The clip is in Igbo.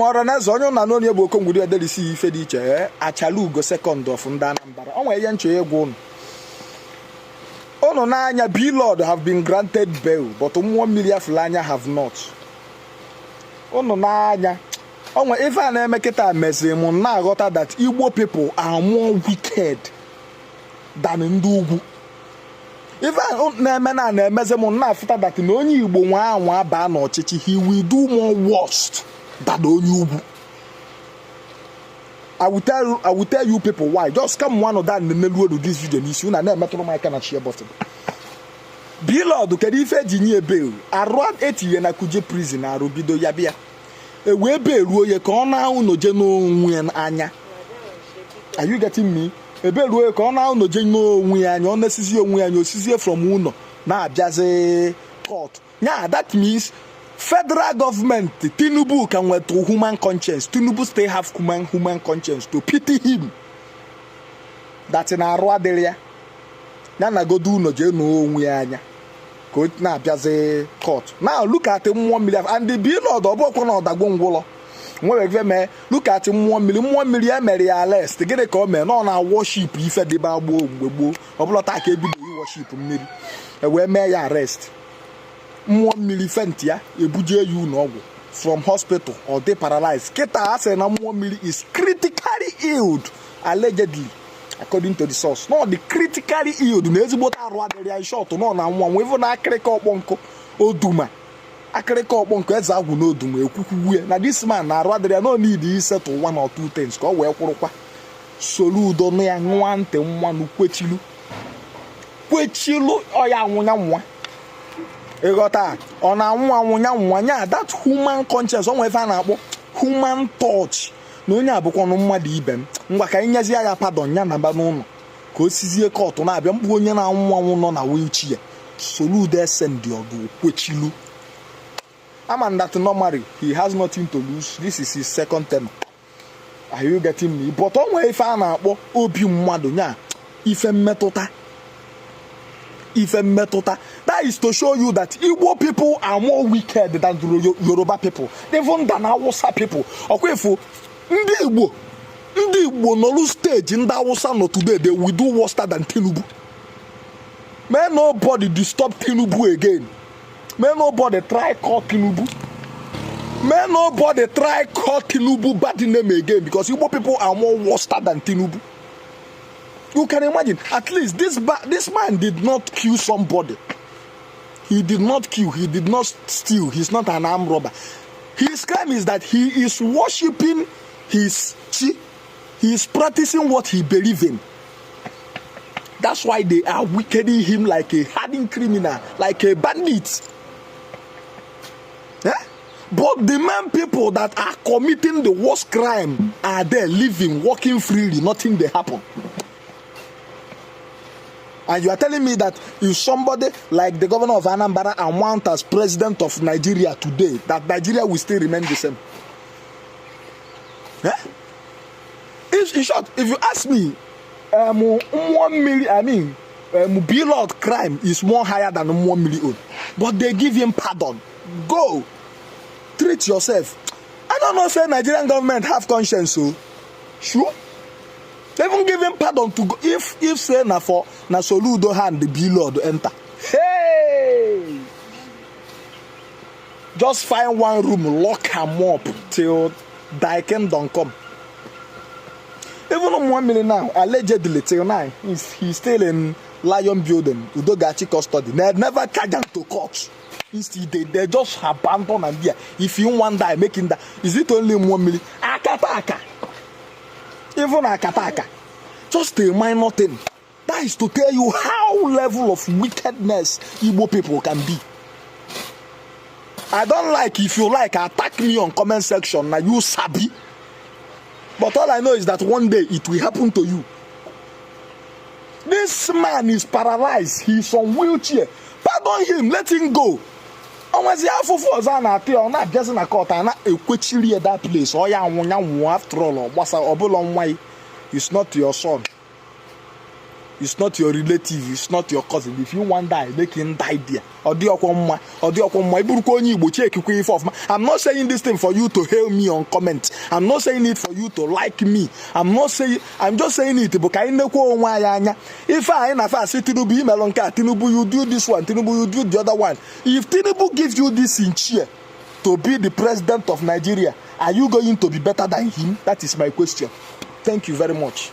amara na zonyo na no Nnewi Okongwu de delisi ife di iche Soludo second of ndị Anambra onwe ihe nche egwu unu n'anya B-Lord have been granted bail but Mmuo mmiri afulanya have not unu n'anya onwe ife na emeketa mezi mu na aghọta that Igbo people are more wicked than ndị ugwu ife na-eme na emeze mu na afụta that na onye Igbo nwa anwa ba na ọchịchị he will do more worst than onye ugwu. I will tell you people why. Just come one of that in the middle of this video. You na na metro mic na share button. B-Lord kedu ife jinye bail around 8 years na kuje prison arobido ya bia. E we bail ruo ye ka ọ na unu je n'onwe anya. Are you getting me? E bail ruo ye ka ọ na unu je n'onwe anya, ọ na-esizi onwe anya, osizie from uno na abiaze court. Yeah, that means federal government, Tinubu can wait to human conscience. Tinubu still have human conscience to pity him. That's in our area. Nana go do no je no anya. Go na biaze court. Now look at him 1 million and the B-Lord oboko na odagwongwolo. Look at him 1 million arrest. To get a comment on our worship if the babo gbegbo. Oblota ke bi worship mmiri. E we may arrest. Mmuo mmiri fentia ebuje you no from hospital or they paralyzed. Keta say na Mmuo mmiri is critically ill allegedly according to the source. No, the critically ill na ezigbo aru adịrị short no na nwa nwe na akịrịka ọkpọnkọ oduma akịrịka ọkpọnkọ eze agwụ na oduma ekwukwuwe na this man na aru adịrị no need to settle one or two things ka o wee kwụrụkwa Soludo no ya nwa ntị nwa nu kwechilu oya anwụnya nwa egota ona anwụnya nya that human conscience onwe ife na akpọ human touch na onye abụkwa no mmadu ibe m ngwa ka nyezi ya pardon nya na ba n'ụlọ ka o sizie court na abịa mgbe onye na anwụ nọ na wheelchair Soludo send odu kwechilu and that normally he has nothing to lose. This is his second term. Are you getting me? But onwe ife na akpọ obi mmadu nya ife mmetụta. That is to show you that Igbo people are more wicked than the Yoruba people, even than Hausa people. Okay, ndị Igbo no stage in Hausa no today they will do worse than Tinubu. May nobody disturb Tinubu again. May nobody try call Tinubu. May nobody try call Tinubu bad name again because Igbo people are more worse than Tinubu. You can imagine, at least this man did not kill somebody. He did not kill, he did not steal, he's not an armed robber. His crime is that he is worshipping his chi. He is practicing what he believes in. That's why they are wickeding him like a hardened criminal, like a bandit. Yeah? But the main people that are committing the worst crime are there living, walking freely, nothing they happen. And you are telling me that if somebody like the governor of Anambra and want as president of Nigeria today, that Nigeria will still remain the same? Yeah? In short, if you ask me, B-Lord crime is more higher than 1 million. But they give him pardon. Go. Treat yourself. I don't know, say Nigerian government have conscience, so sure. They even give him pardon to go if say na for na Soludo hand the B-Lord enter. Hey! Just find one room, lock him up till thy kingdom come. Even on 1 million now, allegedly till now, he's still in Lion Building, Udogachi custody. They never charge him to court. They just abandon and there. If you want die, making that. Is it only 1 million? Akataka. Even Akataka. Just a minor thing. That is to tell you how level of wickedness Igbo people can be. I don't like, if you like, attack me on comment section. Now you sabi. But all I know is that one day it will happen to you. This man is paralyzed. He's on wheelchair. Pardon him. Let him go. After all, it's not your son. it's not your relative, it's not your cousin. If you want die, make him die there. I'm not saying this thing for you to hail me on comment. I'm not saying it for you to like me. I'm just saying it because if I say Tinubu, you do this one, Tinubu, you do the other one. If Tinubu gives you this in cheer to be the president of Nigeria, are you going to be better than him? That is my question. Thank you very much.